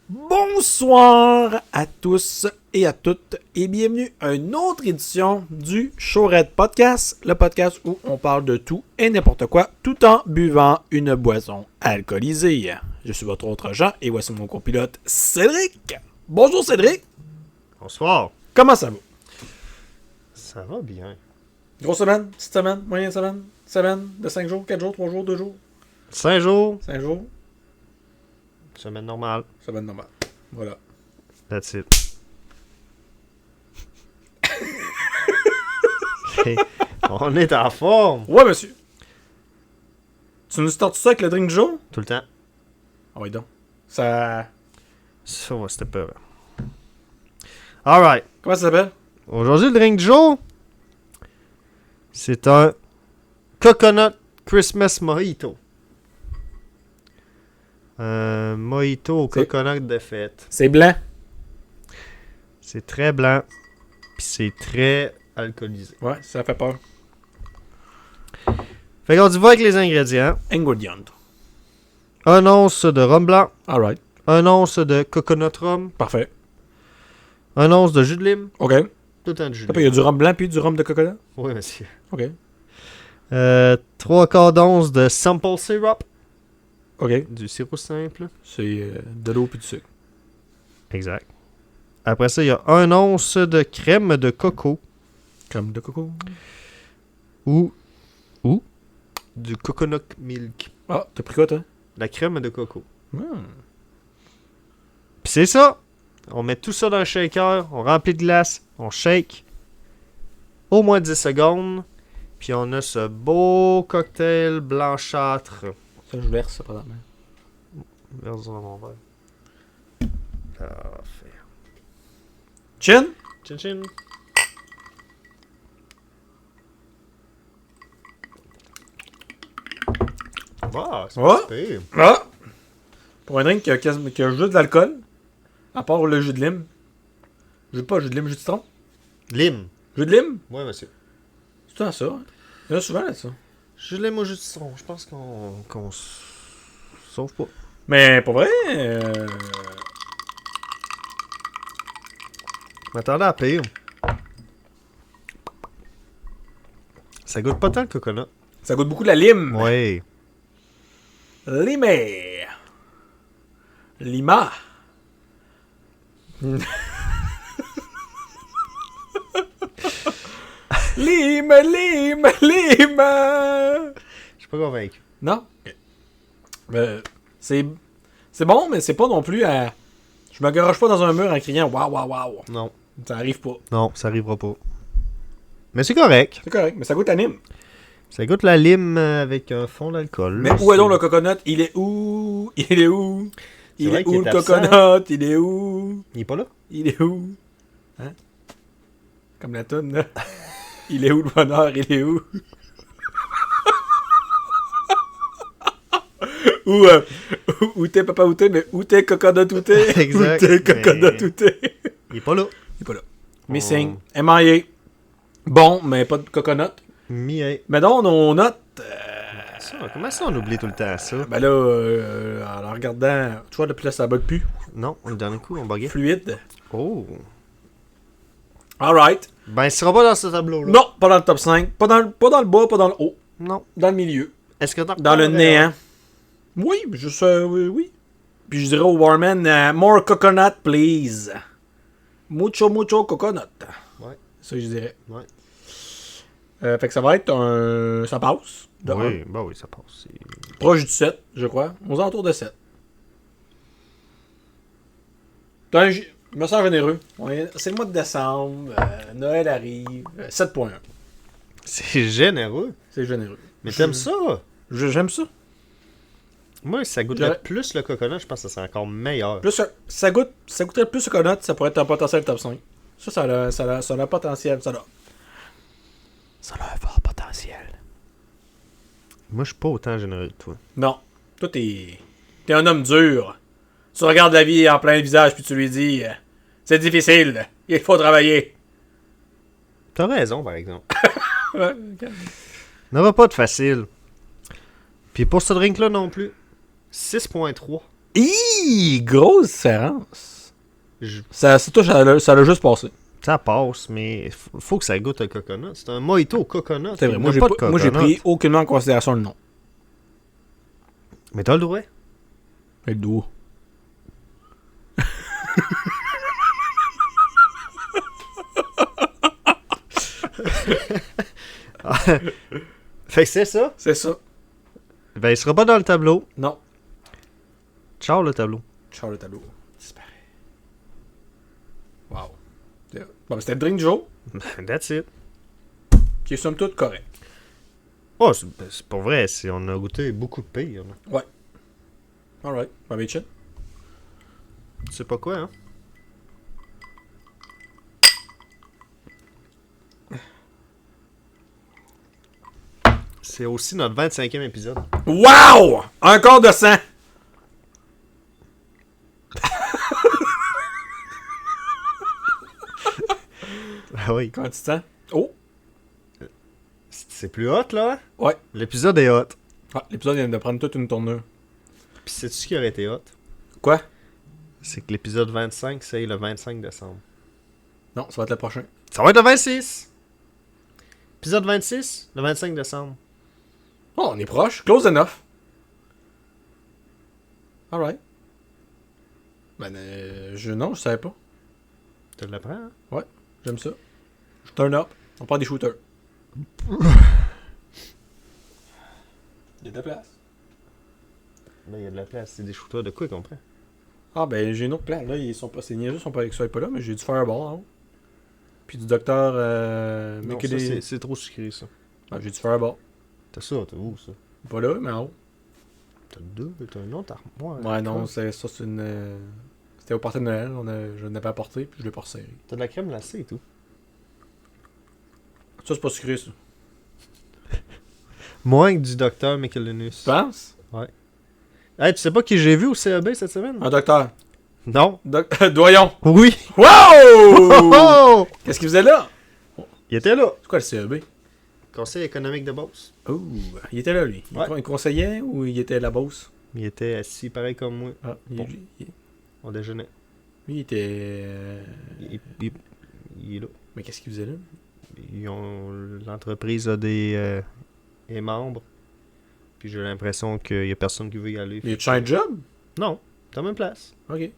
Bonsoir à tous et à toutes et bienvenue à une autre édition du Showred Podcast, le podcast où on parle de tout et n'importe quoi tout en buvant une boisson alcoolisée. Je suis votre autre Jean et voici mon copilote Cédric. Bonjour Cédric. Bonsoir. Comment ça va? Ça va bien. Grosse semaine, petite semaine, moyenne semaine, semaine de 5 jours, 4 jours, 3 jours, 2 jours, 5 jours. 5 jours, Semaine normale. semaine normale. Voilà. That's it. On est en forme. Ouais monsieur. Tu nous startes ça avec le drink du jour? Tout le temps. Ah oui donc. Ça... Ça va, c'était peur. Alright. Comment ça s'appelle? Aujourd'hui, le drink du jour, c'est un Coconut Christmas Mojito. Un mojito au C'est- coconut de fête. C'est blanc. C'est très blanc. Puis c'est très alcoolisé. Ouais, ça fait peur. Fait qu'on y va avec les ingrédients. Ingredient. 1 once de rhum blanc. Alright. 1 once de coconut rhum. Parfait. 1 once de jus de lime. OK. Tout le temps de jus de Il y a lime. du rhum blanc puis du rhum de coconut? Oui, monsieur. OK. 3 quarts d'once de simple syrup. OK. Du sirop simple. C'est de l'eau puis du sucre. Exact. Après ça, il y a 1 once de crème de coco. Crème de coco. Ou du coconut milk. Ah, t'as pris quoi, toi? La crème de coco. Hmm. Puis c'est ça. On met tout ça dans le shaker. On remplit de glace. On shake. Au moins 10 secondes. Puis on a ce beau cocktail blanchâtre. Ça, je verse, ça, pendant. Verse dans mon verre. Parfait. Chin? Chin chin. Ah, c'est Ouais. pas pire. Ah! Pour un drink qui a juste de l'alcool, à part le jus de lime. Jus de lime, jus de citron. Lime. Jus de lime? Ouais, monsieur. C'est tout ça, hein? Il y en a souvent, là, ça. Je l'aime au jus de citron. Je pense qu'on se sauve pas. Mais, pour vrai, Je m'attendais à pire. Ça goûte pas tant le coconut. ça goûte beaucoup de la lime. Ouais. Limé. Lima. Lime. Je suis pas convaincu. Non? C'est bon, mais c'est pas non plus à... Je me garoche pas dans un mur en criant « Waouh, waouh, waouh Non. ». Ça arrive pas. Non, ça arrivera pas. Mais c'est correct. C'est correct, mais ça goûte à lime. Ça goûte la lime avec un fond d'alcool. Mais où est donc le coconut? Il est où? Il est où? C'est Il vrai est qu'il où est le absent. coconut? Il est où? Il est pas là? Il est où? Hein? Comme la toune, là. Il est où le bonheur? Il est où? Où t'es papa où t'es, mais où t'es coconut où t'es? Exact, Où t'es coconut mais- où t'es? Il est pas là. Il est pas là. Missing. MIA. Bon, mais pas de coconut. Miais. Mais donc, nos notes... Comment ça on oublie tout le temps ça? Ben là, en regardant... Tu vois, depuis là, ça bug plus. Non, le dernier coup, on buguait. Fluide. Oh. Alright. Ben, il sera pas dans ce tableau-là. Non, pas dans le top 5. Pas dans le bas, pas dans le haut. Non. Dans le milieu. Est-ce que Dans le néant. Oui, juste... oui. Puis je dirais au barman, more coconut, please. Mucho coconut. Ouais. C'est ça que je dirais. Ouais. Fait que ça va être un... Ça passe. De Oui, ben oui, ça passe. un. Proche du 7, je crois. Aux alentours de 7. Je me sens généreux. C'est le mois de décembre. Noël arrive. 7.1. C'est généreux. C'est généreux. Mais t'aimes ça? J'aime ça. Moi, si ça goûterait Ouais. plus le coconut, je pense que ça serait encore meilleur. Plus, ça goûterait plus le coconut, ça pourrait être un potentiel top 5. Ça a un potentiel. Ça a un fort potentiel. Moi, je suis pas autant généreux que toi. Non. Toi, t'es un homme dur. Tu regardes la vie en plein visage puis tu lui dis c'est difficile, il faut travailler. T'as raison, par exemple. Ouais, N'aura pas de facile. Puis pour ce drink-là non plus, 6.3. Hi! grosse différence. Je- Ça l'a juste passé. Ça passe, mais faut que ça goûte le coconut. C'est un mojito au coconut. C'est vrai. Il Moi, y a j'ai pas de moi, j'ai coconut. pris aucunement en considération le nom. Mais t'as le droit. Le doux. Fait que c'est ça. C'est ça. Ben, il sera pas dans le tableau. Non. Ciao le tableau. Charles le tableau. Disparaît. Wow. Bon, c'était le drink du jour, That's it. qui est somme toute correct. Oh, c'est pas vrai. On a goûté beaucoup de pire. Là. Alright. Bobby Chin. Tu sais pas quoi, hein? C'est aussi notre 25e épisode. Wow! Un quart de sang! Ah oui. Comment tu te sens? Oh! C'est plus hot, là? Ouais. L'épisode est hot. Ah, l'épisode vient de prendre toute une tournure. Puis sais-tu ce qui aurait été hot? Quoi? C'est que l'épisode 25, c'est le 25 décembre. Non, ça va être le prochain. Ça va être le 26! Épisode 26, le 25 décembre. Oh, on est proche. Close enough. Alright. Ben, non, je savais pas. Tu l'apprends, hein? J'aime ça. Je turn up. On part des shooters. Il y a de la place. Là, il y a de la place. C'est des shooters de quoi qu'on prend? Ah, ben, j'ai une autre plan. Là, ils sont pas. Ces niaiseux sont pas avec ça et pas là, mais j'ai du Fireball en haut. Puis du docteur. Non, ça, c'est trop sucré, ça. Ah, j'ai du Fireball. T'as ça, t'as où, ça? Pas là, mais en haut. T'as deux, t'as une autre armoire. Ouais, non, ça, c'est une. C'était au party de Noël. Je l'avais apporté, puis je l'ai pas resserré. T'as de la crème glacée et tout. Ça, c'est pas sucré, ça. Moins que du docteur Michelinus. Tu penses? Hey, tu sais pas qui j'ai vu au CAB cette semaine? Un docteur. Non. Doyon. Oui. Wow! Oh! Qu'est-ce qu'il faisait là? Il était là. C'est quoi le CEB? Conseil économique de Beauce. Oh, il était là, lui. Ouais. Il conseillait ou il était à la bosse? Il était assis pareil comme moi. Ah, Bon. On déjeunait. lui, il était. Il est là. Mais qu'est-ce qu'il faisait là? L'entreprise a des membres. Puis j'ai l'impression qu'il y a personne qui veut y aller. Il a changé de job? Non, t'as même place. Ok.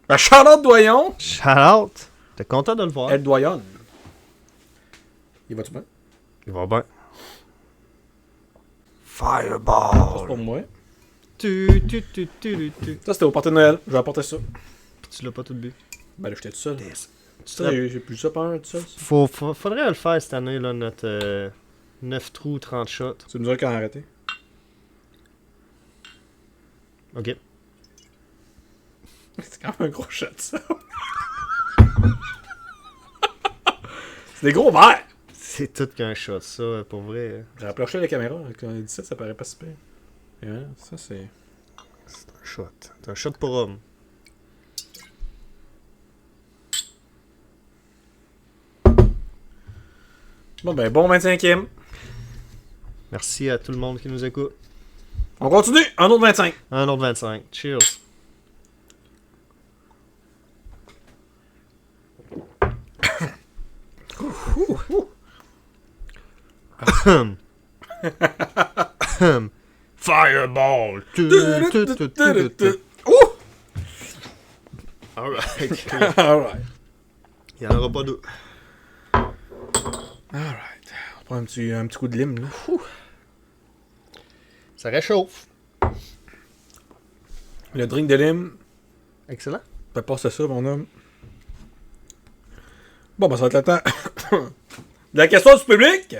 Ben, Charlotte Doyon! Shout out. T'es content de le voir? Elle Doyon. Il va-tu bien? Il va bien. Ça, Fireball. c'est pour moi. Tu. Ça, c'était au party de Noël. Je vais apporter ça. Tu l'as pas tout bu. Ben là, j'étais tout seul. Tu Ça, j'ai plus ça pendant tout seul. Faudrait le faire cette année, là, notre 9 trous, 30 shots. Tu me diras quand arrêter. Ok. C'est quand même un gros shot, ça. C'est des gros verres! C'est tout qu'un shot, ça, pour vrai. J'ai rapproché la caméra. Quand on dit ça paraît pas super. Et voilà, ça, c'est. C'est un shot. C'est un shot pour homme. Bon, ben, bon 25e. Merci à tout le monde qui nous écoute. On continue. Un autre 25. Un autre 25. Cheers. Fireball. Ouh! Alright. Alright. Il n'y en aura pas deux. Alright. On prend un petit coup de lime, là. Ça réchauffe. Le drink de lime. Excellent. Fais passer ça, mon homme. Bon, ben, ça va être le temps. De la question du public!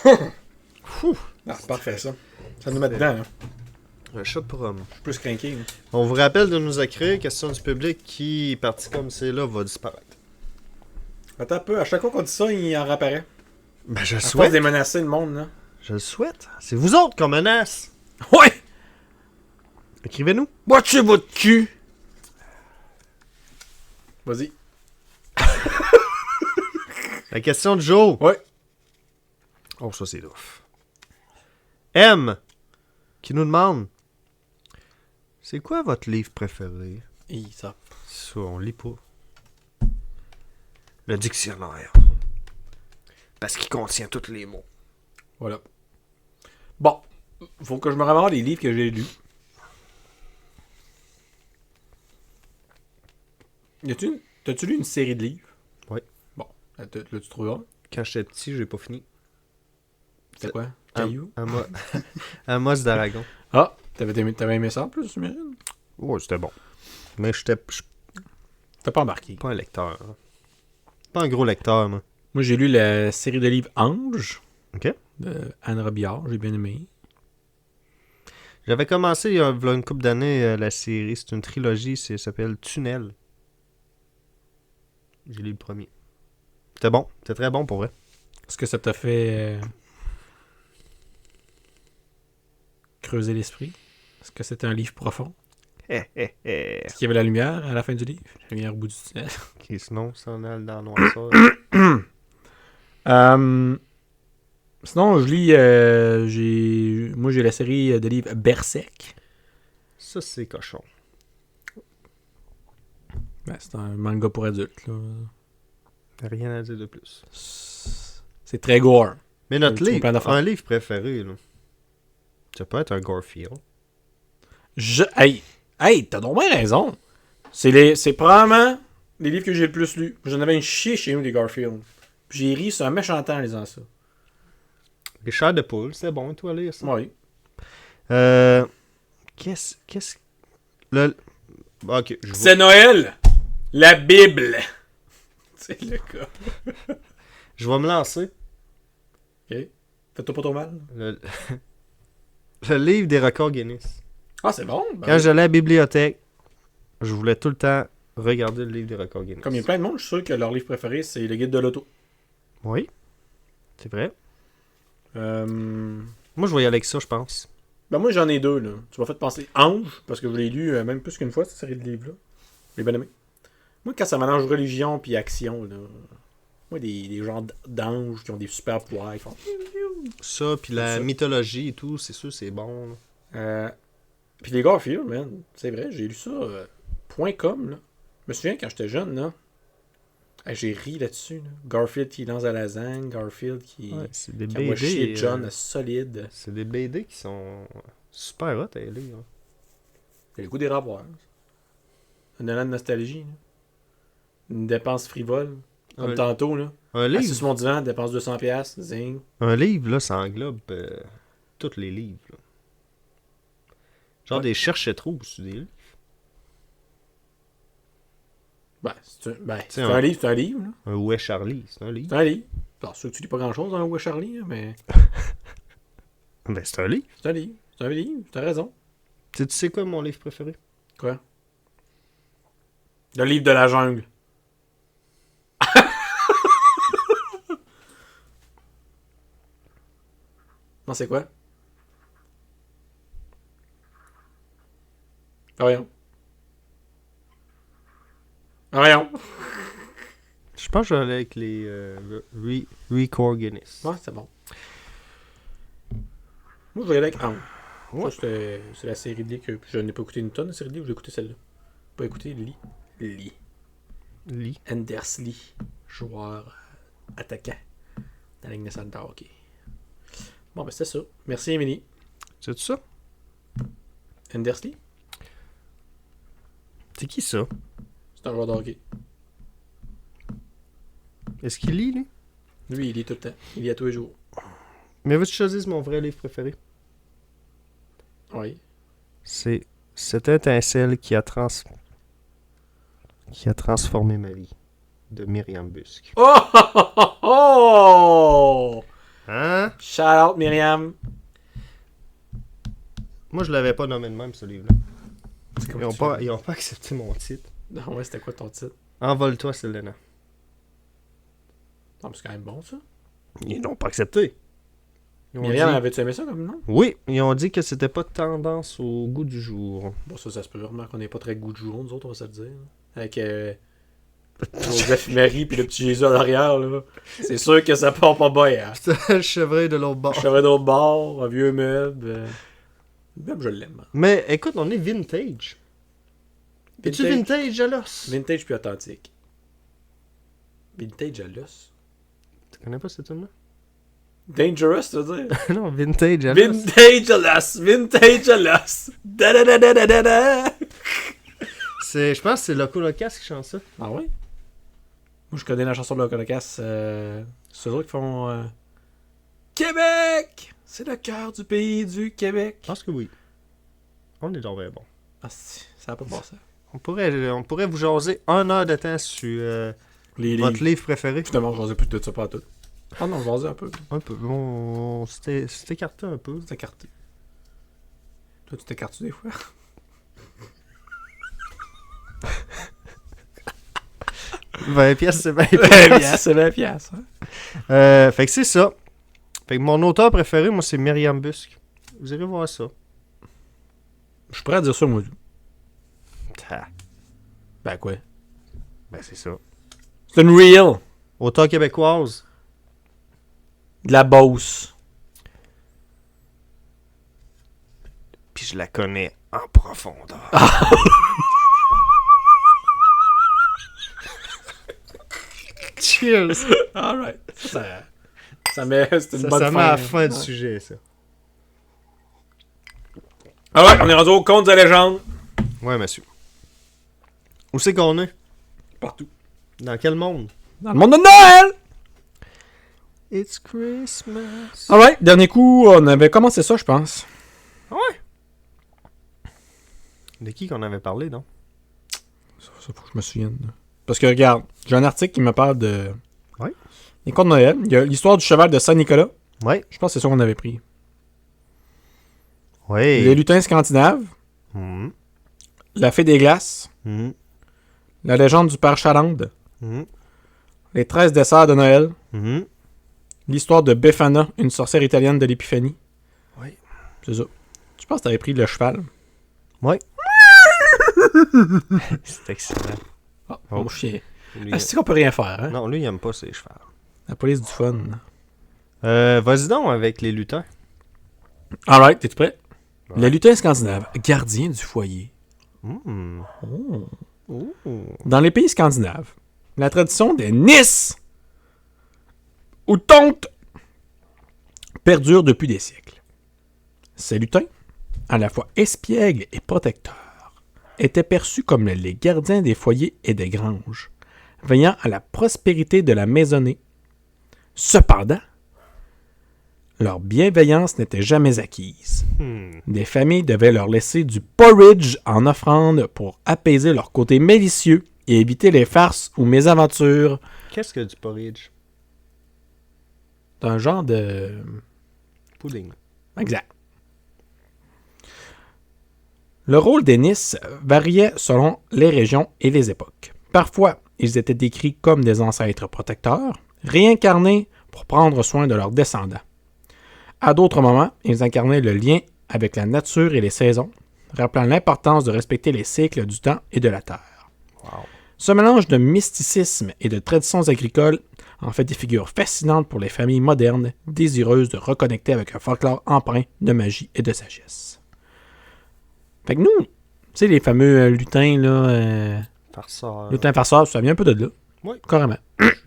Ah, c'est parfait, ça. Ça nous met dedans, là. Un shot pour homme. Je suis plus craqué, là. On vous rappelle de nous écrire. Question du public qui, parti comme c'est là, va disparaître. Attends un peu. À chaque fois qu'on dit ça, il en réapparaît. Ben, je le À force souhaite. de menacer le monde, là. Je le souhaite. C'est vous autres qu'on menace. Ouais! Écrivez-nous. Watchez votre cul! Vas-y. La question du jour. Ouais. Oh, ça, c'est ouf. M. qui nous demande c'est quoi votre livre préféré? Ça. Ça, on lit pas. Le dictionnaire. Parce qu'il contient tous les mots. Voilà. Bon. Faut que je me remémore les livres que j'ai lus. T'as-tu lu une série de livres? Oui. Bon. L'as-tu trouvé un? Quand j'étais petit, j'ai pas fini. C'est quoi? Caillou? Amos d'Aragon. Ah! T'avais aimé ça en plus, j'imagine? Ouais, c'était bon. Mais je T'as pas embarqué. pas un lecteur. Hein. Pas un gros lecteur, moi. Moi, j'ai lu la série de livres Ange. OK. De Anne Robillard. J'ai bien aimé. J'avais commencé il y a une couple d'années la série. C'est une trilogie. Ça s'appelle Tunnel. J'ai lu le premier. C'était bon. C'était très bon pour vrai. Est-ce que ça t'a fait creuser l'esprit? Est-ce que c'était un livre profond? Est-ce qu'il y avait la lumière à la fin du livre? La lumière au bout du tunnel. Ok, sinon, ça en a dans le noirceur. Sinon, je lis... Moi, j'ai la série de livres Berserk. Ça, c'est cochon. Ben, c'est un manga pour adultes. Là. Rien à dire de plus. C'est très gore. Mais notre Un petit peu plein livre, d'affaires. un livre préféré, là, ça peut être un Garfield. Hey, t'as donc bien raison. C'est probablement les livres que j'ai le plus lus. J'en avais une chier chez nous, les Garfield. Puis j'ai ri sur un méchant temps en lisant ça. Les chairs de poule, c'est bon, toi, lire ça. Oui. Qu'est-ce... Le... Ok, je vois. C'est Noël! La Bible! C'est le cas. Je vais me lancer. Ok. Fais-toi pas trop mal. Le... le livre des records Guinness. Ah, c'est bon. Ben Quand oui. j'allais à la bibliothèque, je voulais tout le temps regarder le livre des records Guinness. Comme il y a plein de monde, je suis sûr que leur livre préféré, c'est le guide de l'auto. Oui, c'est vrai. Ben Moi, je vais y aller avec ça, je pense. moi, j'en ai deux, là. Tu m'as fait penser Ange, parce que je l'ai lu même plus qu'une fois, cette série de livres-là. Je l'ai bien aimé. Moi, quand ça mélange religion puis action, là... Moi, des genres d'anges qui ont des super pouvoirs, ils font... Ça, puis la Ça. mythologie et tout, c'est sûr, c'est bon. Là. Puis les Garfield, man, c'est vrai, j'ai lu ça, .com, là. Je me souviens, quand j'étais jeune, là, j'ai ri là-dessus, là. Garfield qui lance à la lasagne, Garfield qui... Ouais, c'est des Qui envoie chier BD. John solide. C'est des BD qui sont super hot à lire. C'est le goût des ravoirs. Un élan de nostalgie. Là. Une dépense frivole. Comme Un- tantôt. Là. Un Assis livre, sur mon divan, dépense 200$. Zing. un livre, là, ça englobe tous les livres. Là. Genre Ouais. des cherche-trous, c'est des livres. C'est un- un livre, c'est un livre. Là. Un Où est Charlie, c'est un livre. C'est un livre. Alors, sûr que tu lis pas grand-chose dans Où est Charlie, là, mais Ben, c'est un livre. c'est un livre. C'est un livre, t'as raison. Tu sais quoi mon livre préféré? Quoi? Le livre de la jungle. Non, c'est quoi? Ah, voyons. Ah, voyons. Je pense que j'allais avec les Record Guinness. Ouais, c'est bon. Moi, je vais y aller avec Anne. Ouais. Ça, c'est la série de livres que je n'ai pas écouté une tonne de série de livres, j'ai écouté celle-là. Pas écouté Lee. Lee. Anders Lee, joueur attaquant dans la Ligue nationale de hockey. Bon, ben, c'était ça. Merci, Émilie. C'est tout ça? Anders Lee, C'est qui ça? c'est un joueur de hockey. Est-ce qu'il lit, lui? Lui, il lit tout le temps. Il lit à tous les jours. Mais veux-tu choisir mon vrai livre préféré? Oui. C'est Cette étincelle qui a transformé ma vie. De Myriam Busque. Oh! Oh! Oh! Oh! Hein? Shout out, Myriam. Moi, je l'avais pas nommé de même, ce livre-là. C'est comme Ils ont tu pas, veux. ils ont pas accepté mon titre. Non, ouais, c'était quoi ton titre? Envole-toi, Selena. Non, mais c'est quand même bon, ça. Ils n'ont pas accepté. Ils ont Myriam, dit- avais-tu aimé ça comme nom? Oui, ils ont dit que c'était pas tendance au goût du jour. Bon, ça se peut vraiment qu'on n'est pas très goût de jour, nous autres, on va se le dire. Avec Joseph Marie puis le petit Jésus à l'arrière, là. C'est sûr que ça part pas bien, hein. C'était le chevreuil de l'autre bord. Chevet d'autre bord, un vieux meuble. Même je l'aime. Mais écoute, on est vintage. Es-tu vintage à l'os? Vintage puis authentique. Vintage à l'os. Tu connais pas cette tune-là? Dangerous, tu veux dire? Non, vintage à l'os. Vintage à l'os! Vintage à l'os! Da-da-da-da-da-da! Je pense que c'est Loco Locas qui chante ça. Ah oui? Moi, je connais la chanson de Locas. C'est eux autres qui font... Québec! C'est le cœur du pays du Québec. Je pense que oui. On est donc bien bon. Ah, si, ça va pas passer. On pourrait vous jaser 1 heure de temps sur votre livre préféré. Justement, je plus de ça pas tout. Ah non, je jasais un peu. Un peu. On s'était écarté un peu. C'est écarté. Toi, tu t'écartes des fois? 20 pièces, c'est 20 piastres, c'est 20 piastres. Hein? Fait que c'est ça. Fait que mon auteur préféré, moi, c'est Myriam Busque. Vous irez voir ça. Je suis prêt à dire ça, moi. Ah. Ben quoi? Ben c'est ça. C'est une real. Auteur québécoise. De la Beauce. Puis je la connais en profondeur. Cheers! Alright. Ça met... C'est une bonne Ça fin. met à la fin du sujet, ça. Alright, on est rendu au conte de la légende. Ouais, monsieur. Où c'est qu'on est? Partout. Dans quel monde? Dans le monde de Noël! It's Christmas. Alright, dernier coup, on avait commencé ça, je pense. Ouais. De qui qu'on avait parlé, non? Ça, faut que je me souvienne. Parce que, regarde, j'ai un article qui me parle de... Ouais. Les contes de Noël. Il y a l'histoire du cheval de Saint-Nicolas. Ouais. Je pense que c'est ça qu'on avait pris. Ouais. Les lutins scandinaves. Mhm. La fée des glaces. Mhm. La légende du père Chaland. Mhm. Les 13 desserts de Noël. Mhm. L'histoire de Befana, une sorcière italienne de l'épiphanie. Oui. C'est ça. Je pense que t'avais pris le cheval. Ouais. C'est excellent. Ah, Oh. mon chien. Lui, Ah, c'est qu'on peut rien faire, hein? Non, lui, il aime pas ses chevaux. La police du fun. Vas-y donc avec les lutins. Alright, t'es-tu prêt? Ouais. Les lutins scandinaves, gardiens du foyer. Mm. Oh. Ouh. Dans les pays scandinaves, la tradition des Nis ou tontes perdure depuis des siècles. Ces lutins, à la fois espiègles et protecteurs, étaient perçus comme les gardiens des foyers et des granges, veillant à la prospérité de la maisonnée. Cependant, leur bienveillance n'était jamais acquise. Des familles devaient leur laisser du porridge en offrande pour apaiser leur côté malicieux et éviter les farces ou mésaventures. Qu'est-ce que du porridge? C'est un genre de... Pudding. Exact. Le rôle des Nis variait selon les régions et les époques. Parfois, ils étaient décrits comme des ancêtres protecteurs, réincarnés pour prendre soin de leurs descendants. À d'autres moments, ils incarnaient le lien avec la nature et les saisons, rappelant l'importance de respecter les cycles du temps et de la terre. Wow. Ce mélange de mysticisme et de traditions agricoles en fait des figures fascinantes pour les familles modernes, désireuses de reconnecter avec un folklore empreint de magie et de sagesse. Fait que nous, tu sais, les fameux lutins, là, Farceur. lutins farceurs, ça vient un peu de là. Oui. Carrément.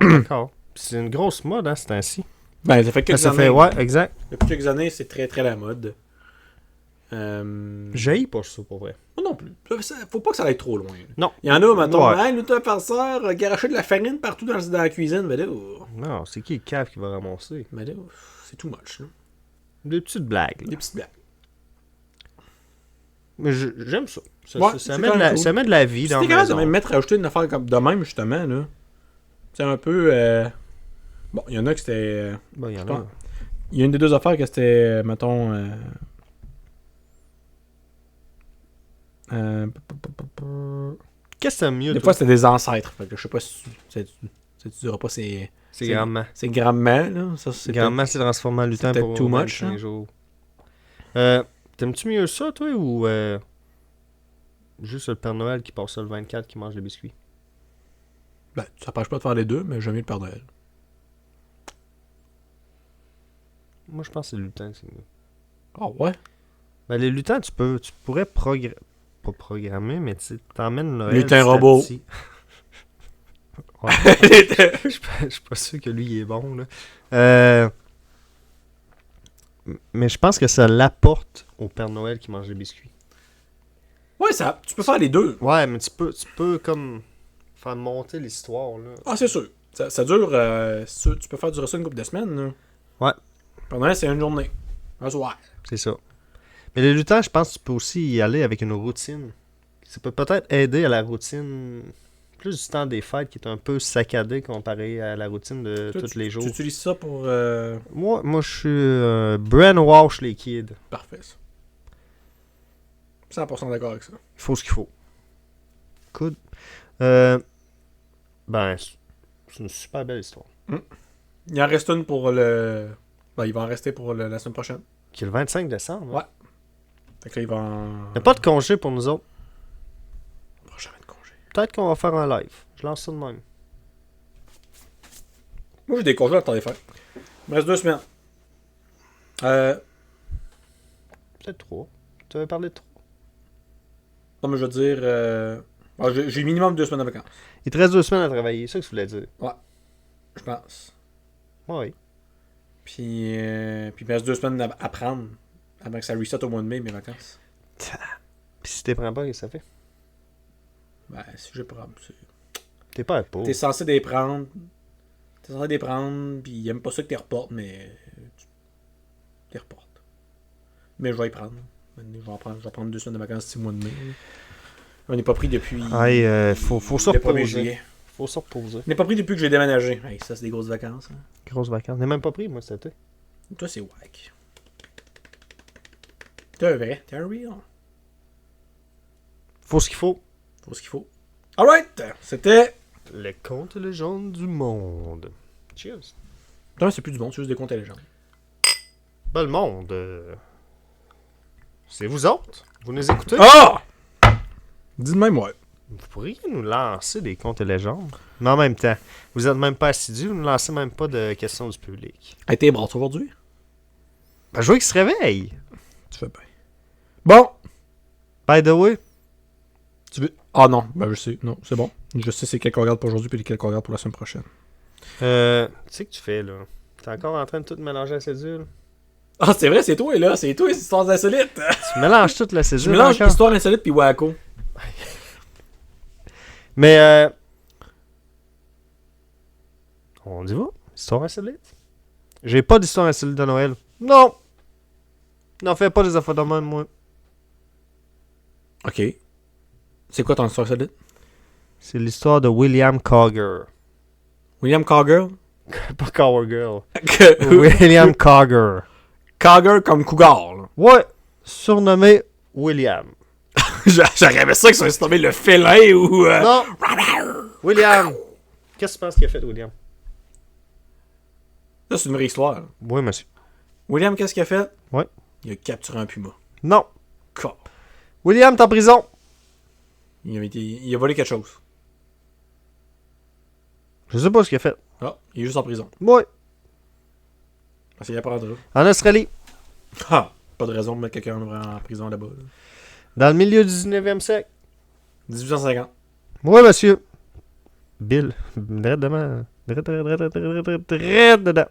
D'accord. C'est une grosse mode, hein, c'est ainsi. Ben, ça fait quelques Ça années. fait, ouais, exact. Depuis quelques années, c'est très très la mode. J'ai pas ça, pour vrai. Moi non plus. Faut pas que ça aille trop loin. Non. Il y en a, mettons, Ouais. hey, lutin farceur, garocher de la farine partout dans la cuisine. Mais là, Non, c'est qui le cave qui va ramasser? c'est too much. Là. Des petites blagues. Là. Des petites blagues. Mais j'aime ça. Ouais, Ça c'est met quand de même la, cool. ça met de la vie Si dans t'es la capable de maison. même mettre rajouter une affaire comme de même, justement, là. C'est un peu. Bon, il y en a que c'était. Bon, il y en je a. pense- Il y a une des deux affaires que c'était, mettons. Qu'est-ce que t'aimes mieux, Des toi? fois, c'était des ancêtres. Fait que je sais pas si tu diras pas c'est grandement. c'est grandement, là. Ça, c'est Grandement s'est transformé en lutin peut-être pour too much, 25 hein? jours. T'aimes-tu mieux ça, toi, ou juste le Père Noël qui passe ça le 24 qui mange des biscuits? Ben, ça n'empêche pas de faire les deux, mais j'aime mieux le Père Noël. Moi, je pense que c'est le lutin, c'est mieux. Oh, ouais. Ben, les lutins, tu pourrais pas programmer, mais tu t'emmènes Noël. Lutin petit à robot. petit. Ouais. Je suis pas sûr que lui, il est bon, là. Mais je pense que ça l'apporte au Père Noël qui mange des biscuits. Ouais, ça, tu peux faire les deux. Ouais, mais tu peux comme faire monter l'histoire, là. Ah, c'est sûr. Ça dure, tu peux faire durer ça une couple de semaines, là. Ouais. Pendant c'est une journée. Un soir. C'est ça. Mais les lutins, je pense que tu peux aussi y aller avec une routine. Ça peut peut-être aider à la routine plus du temps des fêtes qui est un peu saccadé comparé à la routine de Toi, tous les jours. Tu utilises ça pour... Moi je suis brainwash les kids. Parfait, ça. 100% d'accord avec ça. Il faut ce qu'il faut. Good. Ben, c'est une super belle histoire. Il en reste une pour le... Ben, il va en rester pour la semaine prochaine. Qui est le 25 décembre. Ouais. Fait que là, il va en... Il n'y a pas de congé pour nous autres. Prochain de congé. Peut-être qu'on va faire un live. Je lance ça de même. Moi, j'ai des congés à temps des fêtes. Il me reste 2 semaines. Peut-être 3. Tu avais parlé de 3. Non, mais je veux dire... j'ai minimum 2 semaines de vacances. Il te reste 2 semaines à travailler. C'est ça que tu voulais dire. Je pense. Oui. Puis il me reste 2 semaines à prendre avant que ça reset au mois de mai, mes vacances. Puis si t'es prends pas, qu'est-ce que ça fait? Ben, si je prends, c'est... T'es pas à pauvre. T'es censé les prendre. T'es censé les prendre, puis il aime pas ça que tu les reportes, mais... Tu les reportes. Mais je vais y prendre. Je vais prendre 2 semaines de vacances 6 mois de mai. On n'est pas pris depuis... Faut se le 1er reposer. juillet. Faut se reposer. On n'est pas pris depuis que j'ai déménagé. Hey, ça, c'est des grosses vacances. Hein. Grosses vacances. On n'est même pas pris, moi, cet été. Toi, c'est wack. T'es un vrai. T'es un real. Faut ce qu'il faut. Faut ce qu'il faut. Alright! C'était... Les contes et légendes du monde. Cheers. Non, c'est plus du bon, c'est juste des contes et légendes. Ben, le monde. C'est vous autres. Vous nous écoutez. Ah! Dis de même, ouais. Vous pourriez nous lancer des contes et légendes. Mais en même temps, vous êtes même pas assidus. Vous ne lancez même pas de questions du public. Hey, t'es brasse aujourd'hui? Ben, je vois qu'il se réveille. Tu fais bien. Bon! By the way. Tu veux... Ah non, ben je sais. Non, c'est bon. Je sais c'est quel qu'on regarde pour aujourd'hui puis lesquels qu'on regarde pour la semaine prochaine. Tu sais que tu fais, là. T'es encore en train de tout mélanger la cédule. Ah, c'est vrai, c'est toi, là. C'est toi, ces histoires insolites. Tu mélanges toute la cédule. Je mélange encore. histoire insolite puis wacko. Mais, on y va. Histoire insolite. J'ai pas d'histoire insolite de Noël. Non! N'en fais pas des affaires de même, moi. Ok. C'est quoi ton histoire insolite? C'est l'histoire de William Cogger. William Cogger? Pas Cowgirl. William Cogger. Cogger comme cougar, là. Ouais, surnommé William. J'aurais aimé ça que ça soit nommé le félin ou... Non! William! Qu'est-ce que tu penses qu'il a fait, William? Ça, c'est une vraie histoire. Là. Oui, monsieur. William, qu'est-ce qu'il a fait? Ouais. Il a capturé un puma. Non. Car. William, t'es en prison. Il a volé quelque chose. Je sais pas ce qu'il a fait. Ah, il est juste en prison. Ouais. Parce qu'il apprendra. En Australie. Ah, pas de raison de mettre quelqu'un en prison là-bas. Là. Dans le milieu du 19e siècle. 1850. Oui, monsieur. Bill. Drette dedans. Drette dedans.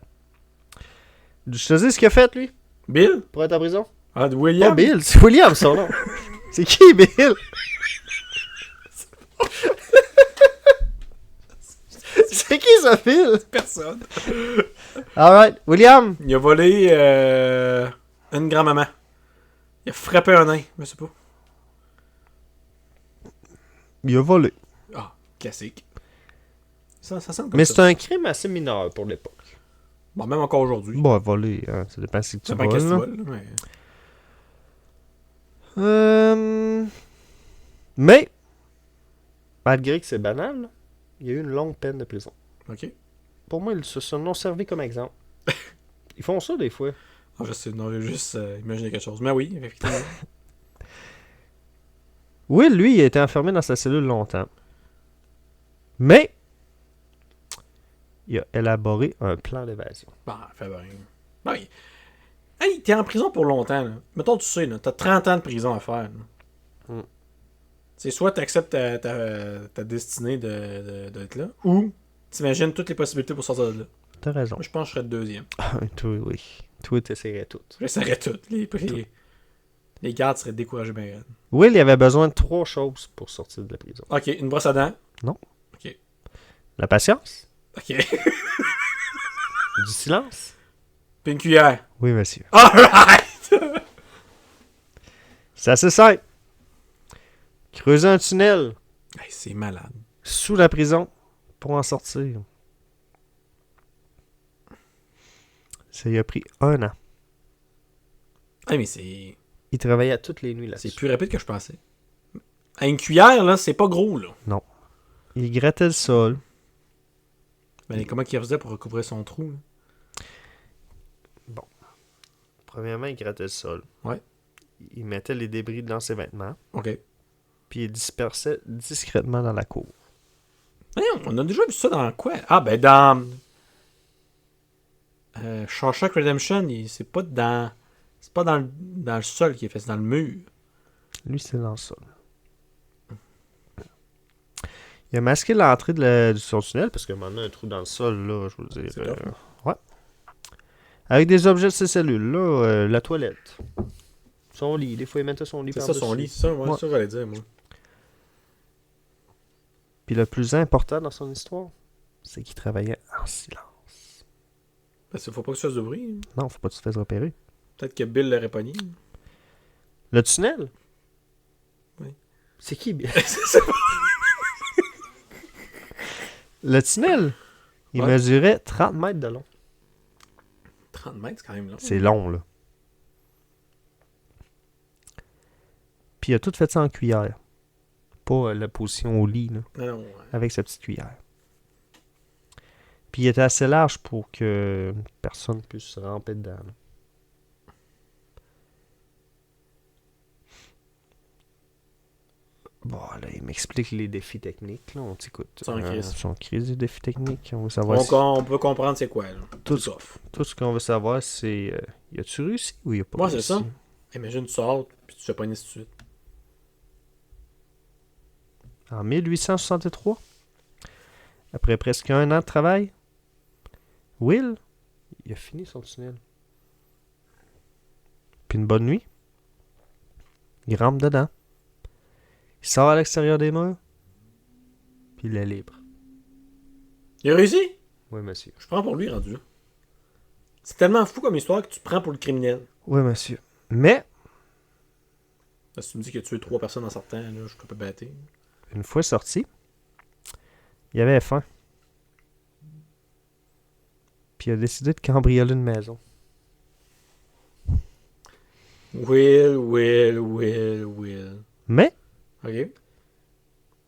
Je te dis ce qu'il a fait, lui, Bill? pour être en prison? Ah, William? Pas Bill, c'est William, son nom. C'est qui, Bill? C'est qui, ça, Bill? Personne. Alright, William. Il a volé une grand-maman. Il a frappé un nain. Je sais pas. Il a volé. Ah, classique. Ça semble comme Mais ça. c'est un crime assez mineur pour l'époque. Bon, même encore aujourd'hui. Bon, voler, hein, ça dépend si tu Ça dépend voles. qu'est-ce que tu là. voles, là, mais... Mais, malgré que c'est banal, là, il y a eu une longue peine de prison. Ok. Pour moi, ils se sont servis comme exemple. Ils font ça des fois. Ah, je sais, non, j'ai juste imaginé quelque chose. Mais oui, effectivement. Will, lui, il a été enfermé dans sa cellule longtemps. Mais, il a élaboré un plan d'évasion. Bah, fait bien. Oui. Hey, t'es en prison pour longtemps, là. Mettons, tu sais, là, t'as 30 ans de prison à faire, là. Mm. C'est soit t'acceptes ta destinée d'être là, ou t'imagines toutes les possibilités pour sortir de là. T'as raison. Moi, je pense que je serais le deuxième. Toi, oui. Toi, t'essaierais tout. J'essaierais tout. Les gardes seraient découragés bien raide. Will, il avait besoin de 3 choses pour sortir de la prison. Ok, une brosse à dents. Non. Ok. La patience. Ok. Du silence. Puis une cuillère. Oui, monsieur. Alright! C'est assez simple. Creuser un tunnel Hey, c'est malade. sous la prison pour en sortir. Ça lui a pris 1 an. Hey, mais c'est Il travaillait toutes les nuits là-dessus. c'est plus rapide que je pensais. À une cuillère, là, c'est pas gros, là. Il grattait le sol. Mais comment il faisait pour recouvrir son trou, là? Premièrement, il grattait le sol. Ouais. Il mettait les débris dans ses vêtements. Ok. Puis il dispersait discrètement dans la cour. Voyons, on a déjà vu ça dans quoi? Ah, ben dans... Shawshank Redemption, c'est pas dans... C'est pas dans le sol qu'il est fait, c'est dans le mur. Lui, c'est dans le sol. Il a masqué l'entrée de son tunnel parce que maintenant, un trou dans le sol, là, je veux dire. C'est tough, hein? Ouais. Avec des objets de ses cellules, là, la toilette. Son lit. Des fois, il mettait son lit C'est ça, par-dessus. son lit, c'est ça, ouais, Ouais. c'est ça que j'allais dire, moi. Puis le plus important dans son histoire, c'est qu'il travaillait en silence. Parce qu'il faut pas que tu fasses de bruit. Hein. Non, faut pas que tu te fasses repérer. Peut-être que Bill l'aurait pogné. Le tunnel? Oui. C'est qui, Bill? C'est pas- Le tunnel, il Ouais. mesurait 30 mètres de long. 30 mètres, c'est quand même long. C'est long, là. Puis il a tout fait ça en cuillère. Pas la position au lit, là, Non, non, ouais. avec sa petite cuillère. Puis il était assez large pour que personne puisse se ramper dedans. Là. Bon, là, il m'explique les défis techniques. Là. On t'écoute. Sans crise. Son crise des défis techniques. On veut savoir On peut comprendre c'est quoi, là. Tout- C'est tough. tout ce qu'on veut savoir, c'est y a-tu réussi ou y a pas Ouais, réussi? c'est ça. Imagine, tu sors, puis tu te fais pogner tout de suite. En 1863, après presque 1 an de travail, Will, il a fini son tunnel. Puis une bonne nuit, il rentre dedans. Il sort à l'extérieur des murs, puis il est libre. Il a réussi? Oui, monsieur. Je prends pour lui, rendu là. C'est tellement fou comme histoire que tu te prends pour le criminel. Oui, monsieur. Mais, Parce que tu me dis qu'il a tué 3 personnes en sortant, là, je peux pas battre. une fois sorti, il avait faim. Puis il a décidé de cambrioler une maison. Will. Mais, OK.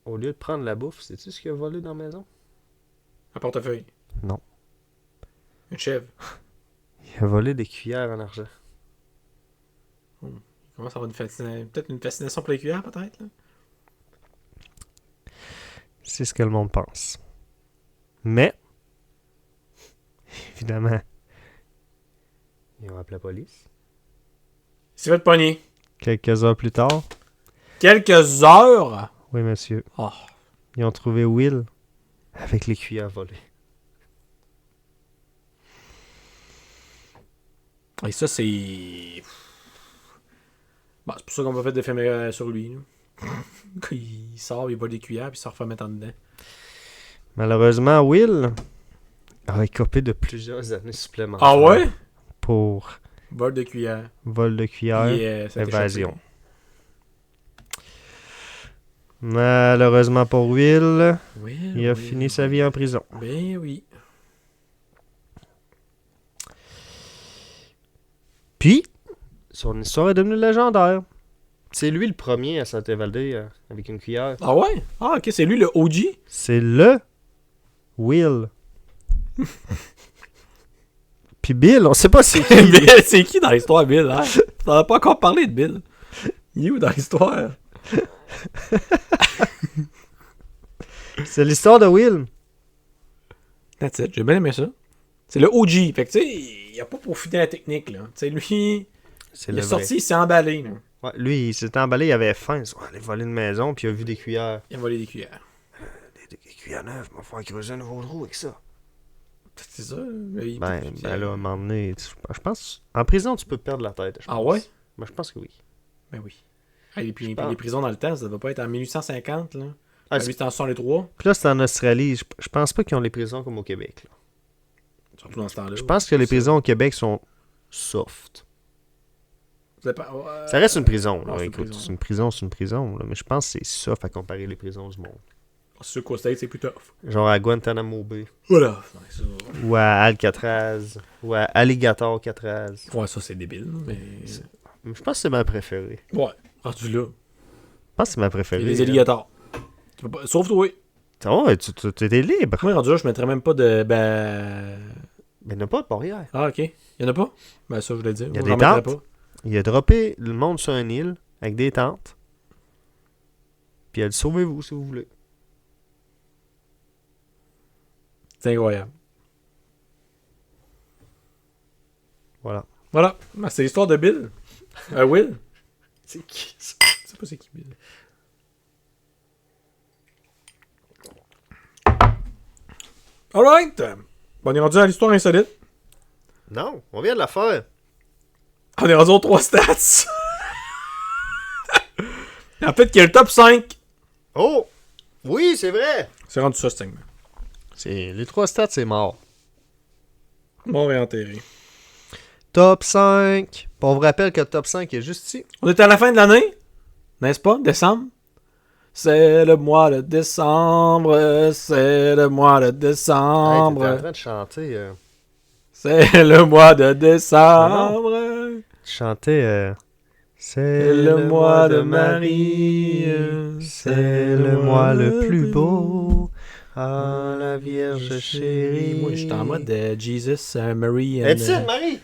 au lieu de prendre la bouffe, sais-tu ce qu'il a volé dans la maison? Un portefeuille. Non. Une chèvre. Il a volé des cuillères en argent. Il commence à avoir peut-être une fascination pour les cuillères, peut-être, là. C'est ce que le monde pense. Mais, évidemment, ils ont appelé la police. Il s'est fait pogner. Quelques heures plus tard, Quelques heures. oui monsieur, Oh. ils ont trouvé Will avec les cuillères volées. Et ça, c'est... Bon, c'est pour ça qu'on va faire des films sur lui. Là. Quand il sort, il vole des cuillères, puis il se refait mettre en dedans. Malheureusement, Will a écopé de plusieurs années supplémentaires Ah ouais? pour Vol de cuillères. vol de cuillères, s'est évasion. échappé. Malheureusement pour Will, Oui, il a fini sa vie en prison. Ben oui. Puis, son histoire est devenue légendaire. C'est lui le premier à s'intervaler avec une cuillère. Ah ouais? Ah ok, c'est lui le OG? C'est le Will. Puis Bill, on sait pas c'est qui. Bill, c'est qui dans l'histoire, Bill? Hein? T'en as pas encore parlé de Bill. Il est où dans l'histoire? C'est l'histoire de Will. That's it, j'ai bien aimé ça. C'est le OG. Fait que, tu sais, il a pas profité de la technique, là. Tu sais, lui, C'est il le est vrai. sorti, il s'est emballé, là. Ouais, lui, il s'est emballé, il avait faim. Il allait voler une maison, puis il a vu des cuillères. Il a volé des cuillères. Des cuillères neuves, il va falloir creuser un nouveau trou avec ça. C'est ça. Là, Ben là, à un moment donné, je pense. En prison, tu peux perdre la tête. Je pense. Ah ouais? Ben, je pense que oui. Ben oui. Ah, et puis, Je puis pense. les prisons dans le temps, ça va pas être en 1850, là. Ah, Lui, c'était en 63. Puis là, c'est en Australie. Je pense pas qu'ils ont les prisons comme au Québec. Là. Surtout dans ce temps-là. Je pense que les prisons au Québec sont soft. Ça reste une prison. Là. c'est une Écoute, prison. c'est une prison. Là. Mais je pense que c'est soft à comparer les prisons du monde. C'est sûr qu'au States, c'est plus tough. Genre à Guantanamo Bay. Voilà. Ouais, ça, Ou à Alcatraz. Ou à Alligator Catraz. ouais, ça c'est débile, mais. Je pense que c'est ma préférée. Ouais, rendu là. Je pense que c'est ma Et préférée. les alligators. Tu peux pas... Sauf toi. Oh, ouais, tu étais libre. Moi, rendu là, je mettrais même pas de. Ben. Mais il n'y a pas de barrière. Ah, ok. Il y en a pas? Ben, ça, je voulais dire. Il y a Moi, des j'en mettrais tentes. pas. Il a droppé le monde sur une île avec des tentes. Puis il a dit sauvez-vous si vous voulez. C'est incroyable. Voilà. Voilà. Ben, c'est l'histoire de Bill. Will. C'est qui ça? Je sais pas c'est qui Bill. Alright. Bon, on est rendu à l'histoire insolite. Non, on vient de la faire. On est rendu aux 3 stats. En fait, qu'il y a le top 5. Oh! Oui, c'est vrai! C'est rendu ça, ce segment. Les 3 stats, c'est mort. Mort et enterré. Top 5. On vous rappelle que le top 5 est juste ici. On est à la fin de l'année, n'est-ce pas? Décembre. C'est le mois de décembre. C'est le mois de Hey, décembre. t'étais en train de chanter. C'est le mois de décembre. Tu chantais. C'est le mois de Marie. C'est le mois le plus beau. Ah, la Vierge chérie. Moi, j'étais en mode Jesus, Mary. Es-tu Marie?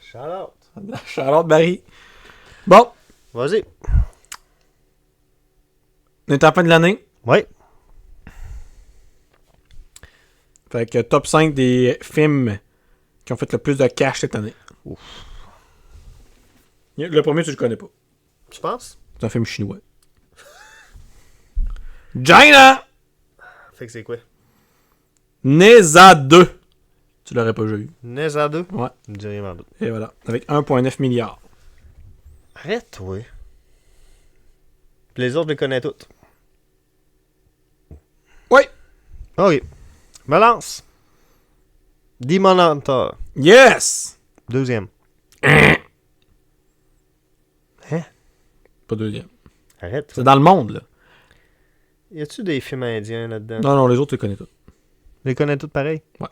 Shout out. Charlotte Marie. Bon, Vas-y. on est à la fin de l'année. Ouais. Fait que top 5 des films qui ont fait le plus de cash cette année. Ouf. Le premier, tu le connais pas. Tu penses? C'est un film chinois. China! Fait que c'est quoi? Neza 2. Tu l'aurais pas déjà eu. Neza 2? Ouais. Je me dis rien en doute. Et voilà. Avec 1,9 milliard. Arrête, toi. Puis les autres, je les connais toutes. Oui. Ok. Balance. Demon Hunter. Yes! Deuxième. Pas deuxième. Arrête. C'est dans le monde, là. Y a-tu des films indiens là-dedans? Non, non, les autres, tu les connais tous. Je les connais toutes pareil? Ouais.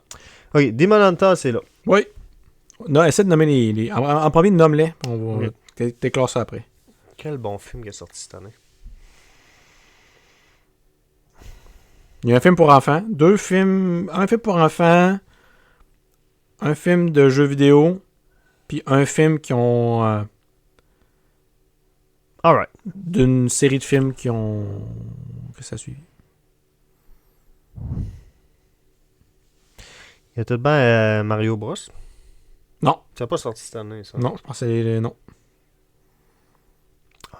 Ok, Demon Hunter, c'est là. Oui. Non, essaie de nommer les... En premier, nomme-les. On va... Ok. T'éclaires ça après. Quel bon film qui est sorti cette année. Il y a un film pour enfants. 2 films... Un film pour enfants. Un film de jeux vidéo. Puis un film qui ont... Alright. d'une série de films qui ont... que ça suit. Y a tout de bien Mario Bros. Non. Ça n'a pas sorti cette année, ça. Non, je pensais... Non.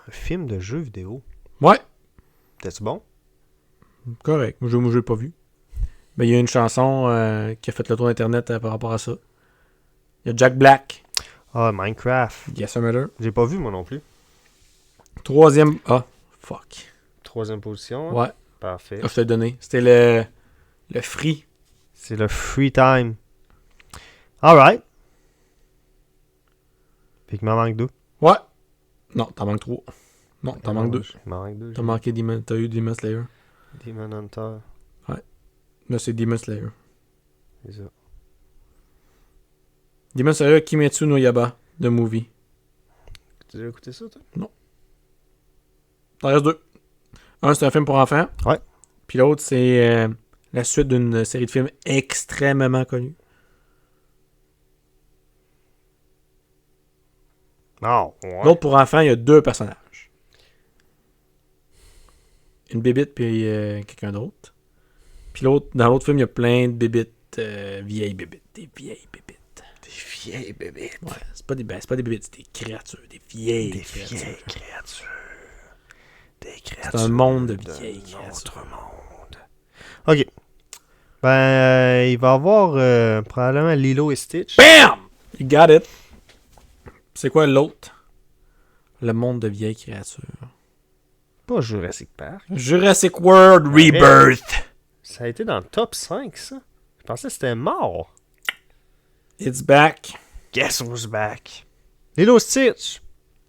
Un film de jeu vidéo. Ouais. T'es-tu bon? Correct. Moi, je l'ai pas vu. Mais il y a une chanson qui a fait le tour d'Internet par rapport à ça. Il y a Jack Black. Ah, Minecraft. Yes, Murder. J'ai pas vu, moi non plus. 3e... Ah, fuck. 3e position. Hein? Ouais. Parfait. Ah, je te l'ai donné. C'était le Free. C'est le Free Time. Alright. Fait qu'il m'en manque 2. Ouais. Non, t'en manques 3. Non, t'en manques 2. Il m'en manque 2. T'as manqué Demon... T'as eu Demon Slayer. Demon Hunter. Là, c'est Demon Slayer. C'est ça. Demon Slayer, Kimetsu no Yaiba, de movie. Tu as déjà écouté ça, toi? T'en reste 2. Un, c'est un film pour enfants. Ouais. Puis l'autre, c'est la suite d'une série de films extrêmement connue. Non. Ouais. L'autre pour enfants, il y a 2 personnages. Une bébite puis quelqu'un d'autre. Puis dans l'autre film, il y a plein de bébites, vieilles bébites. Des vieilles bébites. Des vieilles bébites. Ouais, c'est pas des bébites, c'est des créatures. Des vieilles Des créatures. vieilles créatures. Des créatures. C'est un monde de vieilles créatures. Monde. Ok. Ben, il va y avoir probablement Lilo et Stitch. BAM! You got it. C'est quoi l'autre? Le monde de vieilles créatures. Pas Jurassic Park. Jurassic World Rebirth. Ça a été dans le top 5, ça. Je pensais que c'était mort. It's back. Guess who's back? Lilo et Stitch.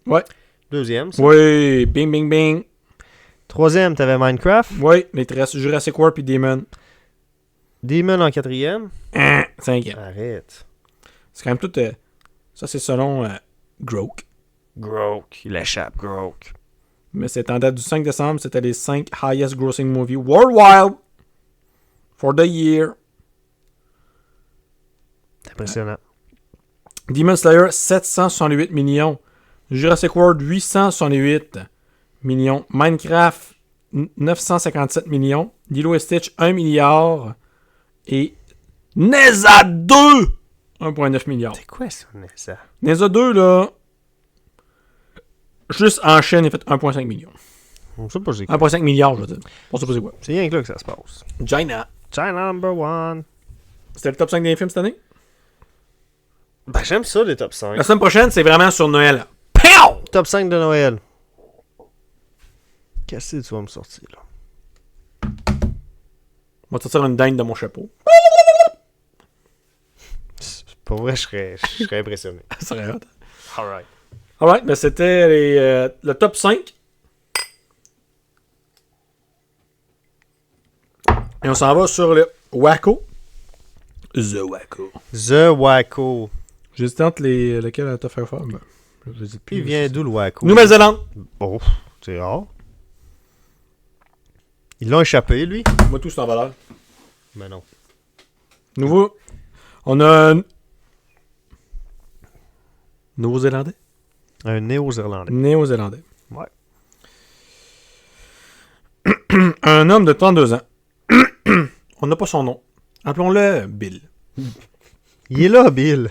Ouais. Deuxième, ça. Oui, bing, bing, bing. Troisième, t'avais Minecraft. Oui, mais il te reste Jurassic World puis Demon. Demon en quatrième. Cinquième. Arrête. C'est quand même tout... ça, c'est selon Grok. Grok. Il échappe, Grok. Mais c'est en date du 5 décembre. C'était les 5 highest grossing movies worldwide for the year. C'est impressionnant. Demon Slayer, 768 millions. Jurassic World, 868 millions. Minecraft, 957 millions. Lilo et Stitch, 1 milliard. Et Neza 2, 1,9 milliard. C'est quoi ça, ça? Neza 2, là, juste en chaîne, il a fait 1,5 million. On sait pas c'est quoi. 1,5 milliard, je veux dire. On sait pas c'est quoi. C'est rien que là que ça se passe. China. China number one. C'était le top 5 des films cette année? Ben, j'aime ça, les top 5. La semaine prochaine, c'est vraiment sur Noël. Pow! Top 5 de Noël. Qu'est-ce que tu vas me sortir, là? On va sortir une dinde de mon chapeau. Pour vrai, je serais impressionné. Ça serait hot. Alright. Alright, mais c'était le top 5. Et on s'en va sur le Wacko. The Wacko. The Wacko. J'hésitais entre lequel t'as fait faire. Ben, je les ai plus. Il vient d'où le Wacko? Nouvelle-Zélande. Oh, c'est rare. Ils l'ont échappé, lui? Moi, tout c'est en valeur. Mais non. Nouveau. On a un Nouveau-Zélandais. Un Néo-Zélandais. Néo-Zélandais. Ouais. Un homme de 32 ans. On n'a pas son nom. Appelons-le Bill. Il est là, Bill.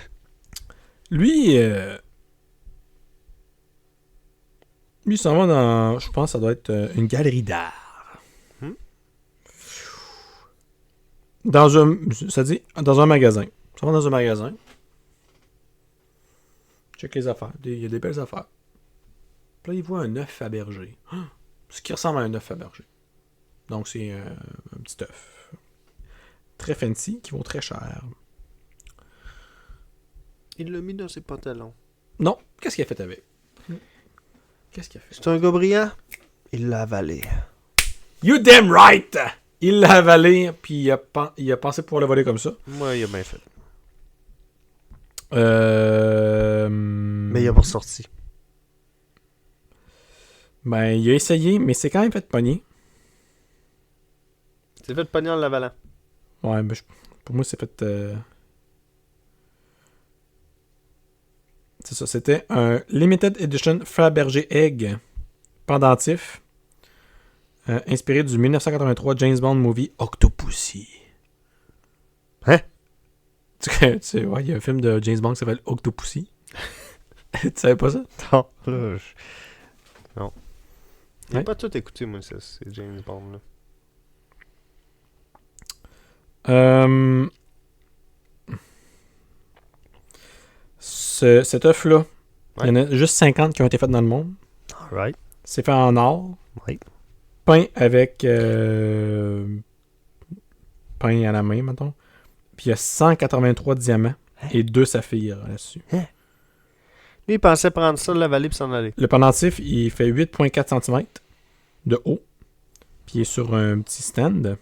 Lui, lui s'en va dans... Je pense que ça doit être une galerie d'art. Dans un... Ça dit dans un magasin. Ça va dans un magasin. Check les affaires. Il y a des belles affaires. Puis là, il voit un œuf Fabergé. Ce qui ressemble à un œuf Fabergé. Donc, c'est un petit œuf. Très fancy, qui vaut très cher. Il l'a mis dans ses pantalons. Non. Qu'est-ce qu'il a fait avec? Qu'est-ce qu'il a fait? C'est un gars brillant. Il l'a avalé. You damn right! Il l'a avalé, puis il a pensé pouvoir le voler comme ça. Moi, il a bien fait. Mais il a pas ressorti. Ben, il a essayé, mais c'est quand même fait pogner. C'est fait pogner en l'avalant. Ouais, mais pour moi, c'est fait... C'est ça, c'était un Limited Edition Fabergé Egg pendentif inspiré du 1983 James Bond movie Octopussy. Hein? Tu sais, ouais, il y a un film de James Bond qui s'appelle Octopussy. Tu savais pas ça? Non, là, non. J'ai Ouais. pas tout écouté, moi, ça, c'est James Bond, là. Cet œuf-là, il y en a juste 50 qui ont été faits dans le monde. Alright. C'est fait en or. Oui. Peint avec peint à la main, mettons. Puis il y a 183 diamants et 2 saphirs là-dessus. Lui, il pensait prendre ça, l'avaler puis s'en aller. Le pendentif, il fait 8,4 cm de haut. Puis il est sur un petit stand.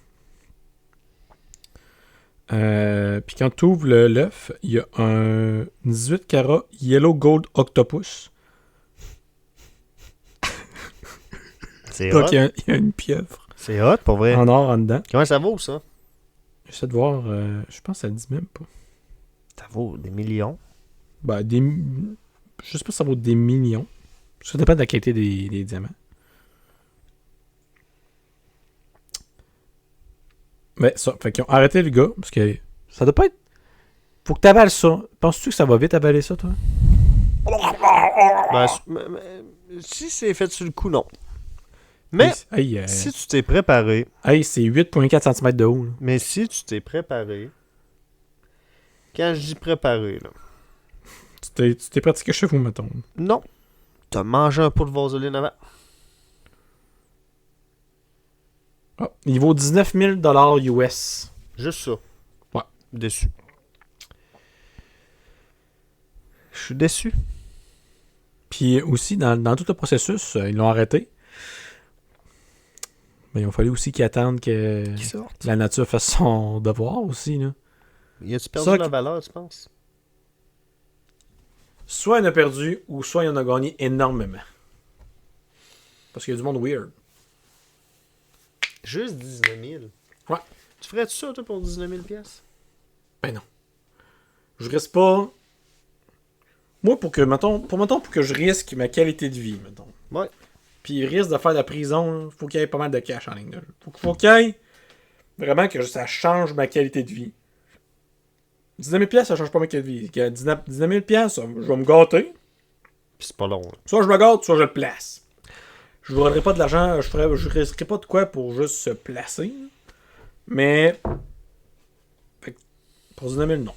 Puis quand tu ouvres l'œuf, il y a un 18 carats Yellow Gold Octopus. C'est Donc hot. il y a une pieuvre C'est hot, pour vrai. en or en dedans. Comment ça vaut, ça? J'essaie de voir, je pense que ça le dit même pas. Ça vaut des millions. Ben, je sais pas si ça vaut des millions. Ça dépend de la qualité des diamants. Mais ça, fait qu'ils ont arrêté le gars, parce que ça doit pas être... Faut que t'avales ça. Penses-tu que ça va vite avaler ça, toi? Ben, si c'est fait sur le coup, non. Mais Hey, si tu t'es préparé, c'est 8,4 cm de haut. Là. mais si tu t'es préparé, quand je dis préparé, là, Tu t'es pratiqué chevaux, mettons. non, t'as mangé un pot de vaseline avant. Ah, il vaut 19 000 US. Juste ça. Ouais. Déçu. Je suis déçu. Puis aussi, dans tout le processus, ils l'ont arrêté. Mais il a fallu aussi qu'ils attendent que Qui sortent. la nature fasse son devoir aussi. Là. Y a-tu perdu Ça, la valeur, tu penses? Soit il en a perdu, ou soit il en a gagné énormément. Parce qu'il y a du monde weird. Juste 19 000. Ouais. Tu ferais-tu ça, toi, pour 19 000 piastres? Ben non. Je risque pas... Moi, pour que je risque ma qualité de vie, mettons. Ouais. Puis il risque de faire de la prison, il faut qu'il y ait pas mal de cash en ligne. Faut qu'il y ait vraiment que ça change ma qualité de vie. 19 000 ça change pas ma qualité de vie. 19 000 je vais me gâter. Pis c'est pas long, là. Soit je me gâte, soit je le place. Je ne voudrais pas de l'argent, je risquerais pas de quoi pour juste se placer. Mais pour 19 000, non.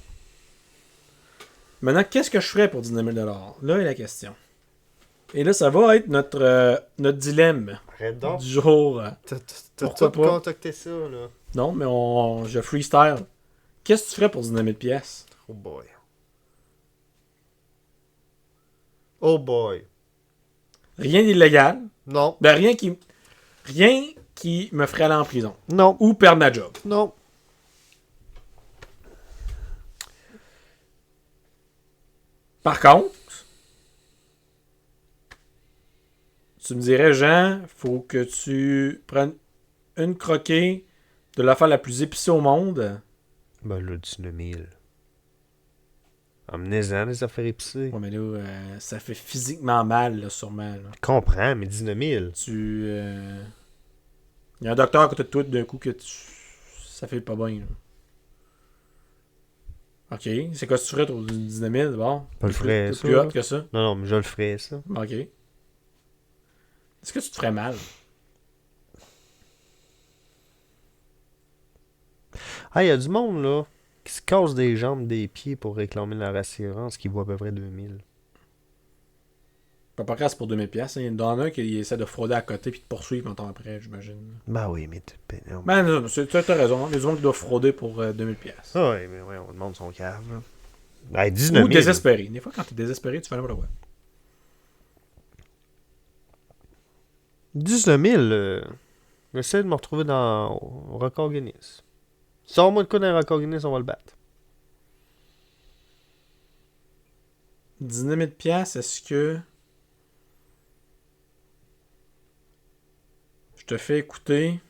Maintenant, qu'est-ce que je ferais pour 19 000 $? Là est la question. Et là, ça va être notre dilemme Arrête donc. du jour. T'as Pourquoi tout pas? contacté ça, là. Non, mais je freestyle. Qu'est-ce que tu ferais pour 19 000 $? Oh boy. Oh boy. Rien d'illégal. Non. Ben, rien qui me ferait aller en prison. Non. Ou perdre ma job. Non. Par contre, tu me dirais, Jean, faut que tu prennes une croquée de l'affaire la plus épicée au monde. Ben là, 19 000. Emmenez-en des affaires épicées. Ouais, mais là, ça fait physiquement mal, là, sûrement. Là. Je comprends, mais 19 000. Il y a un docteur à côté de toi d'un coup que ça fait pas bien. Là. Ok, c'est quoi que tu ferais pour 19 000 d'abord? Je le ferais, C'est ça. plus hot que ça. Non, non, mais je le ferais, ça. Ok. Est-ce que tu te ferais mal? Ah, il y a du monde, là, qui se casse des jambes, des pieds pour réclamer leur assurance qui vaut à peu près 2000. Pas grâce pour 2000$. Hein. Il y en a un qui essaie de frauder à côté puis de poursuivre longtemps après, j'imagine. Ben oui, mais non. Ben non, t'as raison. Hein. Les gens qui doivent frauder pour 2000$. Ah oui, mais ouais, on demande son cave, là. Ben, 19 000. Ou désespéré. Des fois, quand t'es désespéré, tu fais n'importe quoi. 19 000, j'essaie de me retrouver dans au record Guinness. Sors-moi de quoi dans le record Guinness, on va le battre. 19 000$, est-ce que je te fais écouter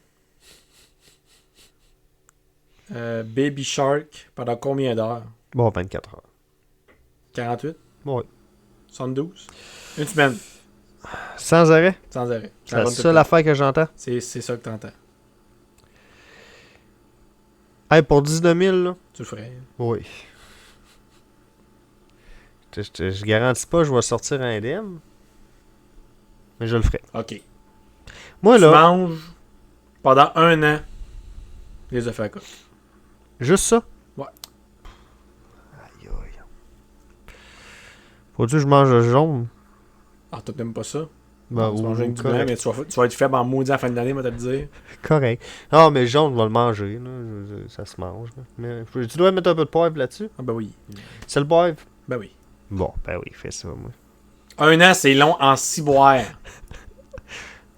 Baby Shark pendant combien d'heures? Bon, 24 heures. 48? Ouais. 72? Une semaine, Sans arrêt? sans arrêt. C'est la rentre seule tout affaire que j'entends. C'est ça que t'entends. Hey, pour 19 000, là? Tu le ferais. Oui. Je garantis pas que je vais sortir indemne. Mais je le ferai. OK. Moi, Tu là, manges pendant 1 an les œufs à coque. juste ça? Ouais. Aïe, aïe. Faut-tu que je mange le jaune? Ah, toi, t'aimes pas ça? Ben, Tu manges avec du blanc, correct. mais tu vas être faible en maudit à la fin de l'année, moi, te le dire. Correct. Non, mais le jaune, je vais le manger. Là. Ça se mange. Là. Mais tu dois mettre un peu de poivre là-dessus? Ah, ben oui. C'est le poivre? Ben oui. Bon, ben oui, fais ça, moi. 1 an, c'est long en ciboire.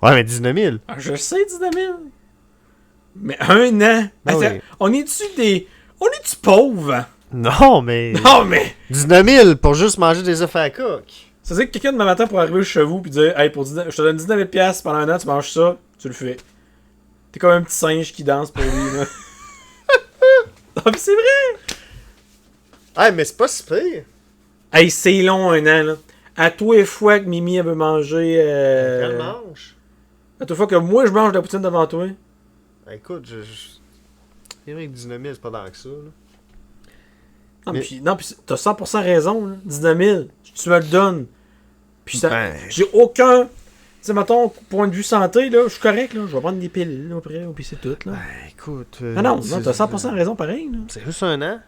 Ouais, mais 19 000. Ah, je sais, 19 000. Mais 1 an. Ben Attends, oui. on est-tu pauvres? Non, mais... Non, mais. 19 000 pour juste manger des œufs à la coque. Ça veut dire que quelqu'un demain matin pour arriver chez vous et dire hey, je te donne 19 000$ pendant 1 an, tu manges ça, tu le fais. T'es comme un petit singe qui danse pour lui, là. Ah, mais c'est vrai! Hey, mais c'est pas si pire. Hey, c'est long 1 an, là. À tous les fois que Mimi elle veut manger. Elle mange. À toutes les fois que moi je mange de la poutine devant toi. Écoute, C'est vrai que 19 000, c'est pas tant que ça. Là. Non, Mais- puis t'as 100% raison, là. 19 000, tu me le donnes. Puis ça, Ben- j'ai aucun... Tu sais, mettons, point de vue santé, là, je suis correct, là. Je vais prendre des pilules, là, après, puis c'est tout, là. Ben, écoute. Non, t'as 100% raison pareil, là. C'est juste un an.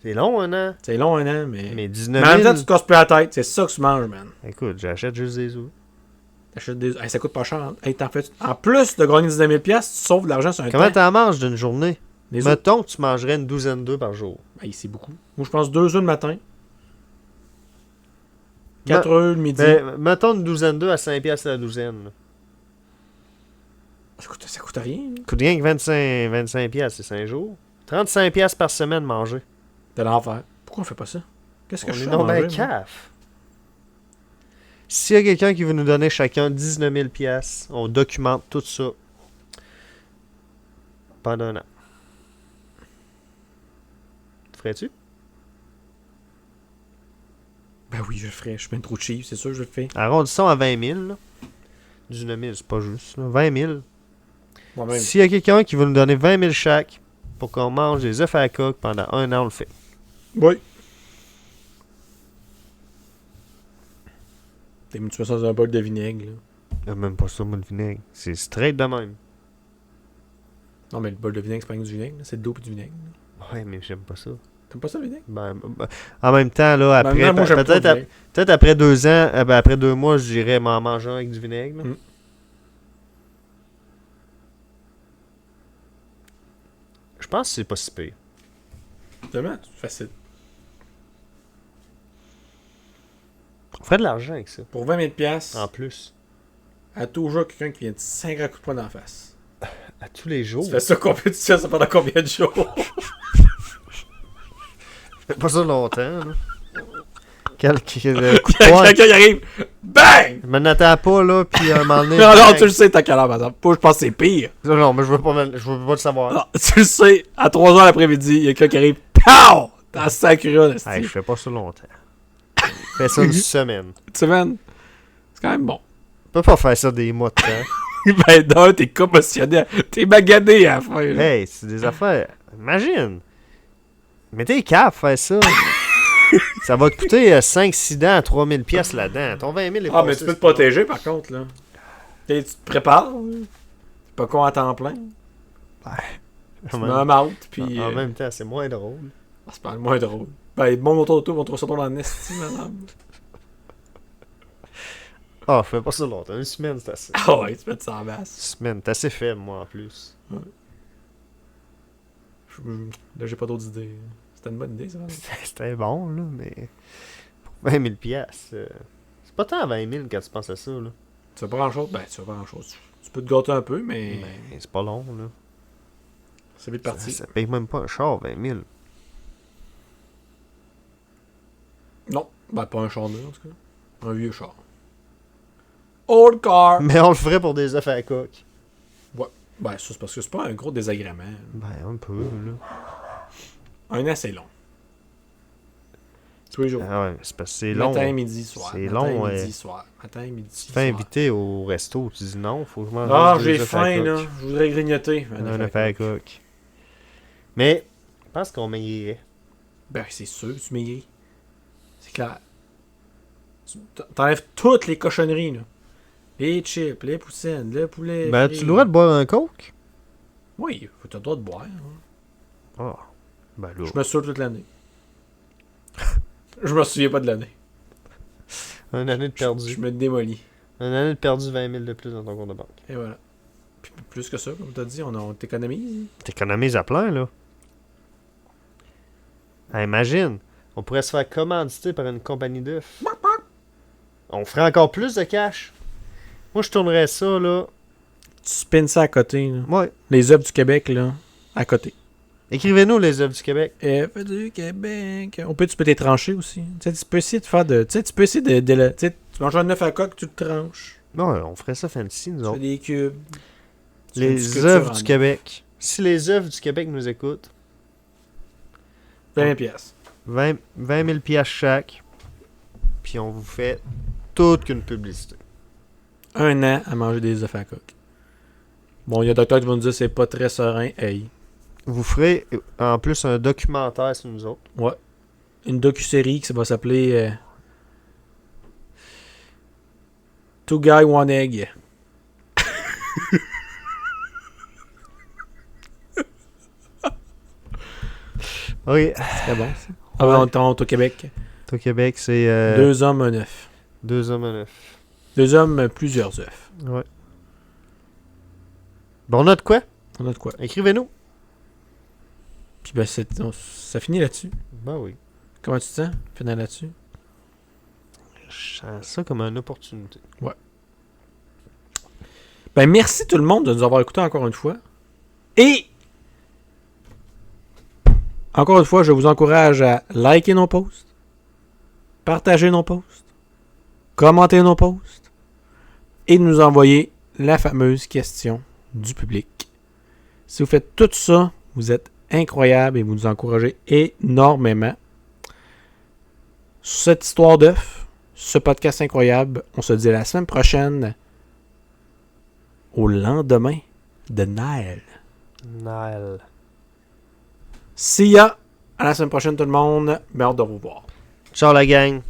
C'est long, un an. C'est long, un an, mais... Mais Mais 19 en même 000. temps, tu te casses plus la tête. C'est ça que tu manges, man. Écoute, j'achète juste des œufs. T'achètes des... Hey, ça coûte pas cher. Hein. Hey, t'en fais... En plus de gagner 19 000 tu sauves de l'argent sur un Comment temps. t'en manges d'une journée? Les œufs, Mettons que tu mangerais une douzaine d'œufs par jour. hey, c'est beaucoup. Moi, je pense 2 œufs le matin. 4 œufs le midi. Ben, mettons une douzaine d'œufs à 5$ la douzaine. Là. Ça coûte rien. Là. Ça coûte rien que 25$, c'est 5 jours. 35$ par semaine manger. De l'enfer. Pourquoi on fait pas ça? Qu'est-ce que On je est fais à non ben manger, moi? caf. S'il y a quelqu'un qui veut nous donner chacun 19 000$, on documente tout ça pendant un an. Ferais-tu? Ben oui, je le ferais. Je suis bien trop cheap, c'est sûr que je le fais. Arrondissons à 20 000. Là. 19 000, c'est pas juste. Là. 20 000. Moi-même. S'il y a quelqu'un qui veut nous donner 20 000 chaque pour qu'on mange des œufs à la coque pendant un an, on le fait. Oui. Tu fais ça dans un bol de vinaigre, là. Même pas ça, moi, le vinaigre. C'est straight de même. Non, mais le bol de vinaigre, c'est pas rien que du vinaigre, là. C'est de l'eau et du vinaigre. Là. Ouais, mais j'aime pas ça. T'aimes pas ça, le vinaigre? En même temps, là, après, Ben, moi, j'aime pas le peut-être vinaigre. peut-être après 2 ans, après 2 mois, je dirais m'en manger un avec du vinaigre. Là. Mm. Je pense que c'est pas si pire. Vraiment, c'est facile. On ferait de l'argent avec ça. Pour 20 000 En plus. à toujours quelqu'un qui vient de 5 coups de poing d'en face. À tous les jours. Tu fais ça combien tu fais ça pendant combien de jours? Pas ça longtemps, là. Quel coup de poing. Quelqu'un qui arrive, bang! Je m'en attends pas, là, puis à un moment donné... Non, non, bang. tu le sais, t'as quelle heure, par exemple. Moi, je pense que c'est pire. Non, mais je veux pas le savoir. Non, tu le sais, à 3h l'après-midi, il y a quelqu'un qui arrive, POW! Dans 5 rues, Hey, je fais pas ça longtemps. Je fais ça une semaine. Une semaine. C'est quand même bon. Je peux pas faire ça des mois de temps. Ben non, t'es commotionné. T'es magané à la fin. là. Hey, c'est des affaires. Imagine. Mettez cap faire ça. Ça va te coûter 5-6 dents à 3000 pièces là-dedans. Ton 20 000 est Ah, mais passé, tu peux te c'est pas protéger par contre, là. Tu te prépares. là. C'est pas con à temps plein. long. Tu En mets même- un mount, puis. en même temps, c'est moins drôle. C'est pas le moins drôle. Ben, bon autour de toi, vont trouver ça dans le nest, madame. Ah, je fais pas ça longtemps. Une semaine, c'est assez. Ah ouais, tu mets ça en basse. Une semaine, t'es assez faible, moi, en plus. Là, j'ai pas d'autres idées. C'était une bonne idée, ça. C'était bon, là, mais... Pour 20 000 pièces, c'est pas tant 20 000 quand tu penses à ça, là. Tu fais pas grand chose? Ben, tu fais pas grand chose. Tu peux te gâter un peu, mais. Mais c'est pas long, là. C'est vite parti. Ça paye même pas un char, 20 000. Non, ben, pas un char neuf, en tout cas. Un vieux char. Old car! Mais on le ferait pour des œufs à la coque. Ben, ça, c'est parce que c'est pas un gros désagrément. Ben, un peu, là. Un an, c'est long. Tous les jours. Ah ouais, c'est parce que c'est long. Matin, midi, soir. C'est Matin, long, midi, soir. Matin, midi, Tu te soir. fais inviter au resto, tu dis non, faut que je mange Ah, juste des j'ai œufs à la faim, là. coque. Je voudrais grignoter. Un œuf à la coque. Mais, je pense qu'on maigrirait. Ben, c'est sûr, tu maigris. C'est clair. T'enlèves toutes les cochonneries, là. Les chips, les poussines, le poulet. Ben, frit. tu le droit de boire un coke? Oui, t'as le droit de boire. hein. Ah, ben là. Je me saoule toute l'année. Je me souviens pas de l'année. Une année de perdu. Je me démolis. Une année de perdu 20 000 de plus dans ton compte de banque. Et voilà. Puis plus que ça, comme t'as dit, on t'économise. T'économises à plein, là. Ah, imagine, on pourrait se faire commanditer par une compagnie d'œufs. On ferait encore plus de cash. Moi, je tournerais ça, là. Tu spins ça à côté, là. Ouais. Les œufs du Québec, là, à côté. Écrivez-nous les œufs du Québec. F du Québec. Tu peux t'étrancher aussi. Tu sais, tu peux essayer de faire de. Tu sais, tu peux essayer de tu sais, tu manges un œuf à coque, tu le tranches. Non, on ferait ça fancy, nous Tu fais autres. des cubes. Tu fais une Les sculpture œufs en du Québec. Si les œufs du Québec nous écoutent, 20 pièces. 20 000 piastres chaque, puis on vous fait toute qu'une publicité. Un an à manger des œufs à coque. Bon, il y a des docteurs qui vont nous dire c'est pas très serein. Hey. vous ferez en plus un documentaire sur nous autres. Ouais. Une docu-série qui va s'appeler Two Guy One Egg. Oui. C'est bon, ça. Ah ouais, on est au Québec. Au Québec, c'est... 2 hommes, un œuf. 2 hommes, un œuf. 2 hommes, plusieurs œufs. Ouais. Bon, on a de quoi? On a de quoi. Écrivez-nous. Puis ben, ça finit là-dessus. Ben oui. Comment tu te sens? Finir là-dessus? Je sens ça comme une opportunité. Ouais. Ben, merci tout le monde de nous avoir écoutés encore une fois. Et, encore une fois, je vous encourage à liker nos posts, partager nos posts, commenter nos posts et nous envoyer la fameuse question du public. Si vous faites tout ça, vous êtes incroyable et vous nous encouragez énormément. Sur cette histoire d'œuf, ce podcast incroyable, on se dit à la semaine prochaine, au lendemain de Noël. Nile. See ya! À la semaine prochaine tout le monde. Bien hâte de vous voir. Ciao la gang.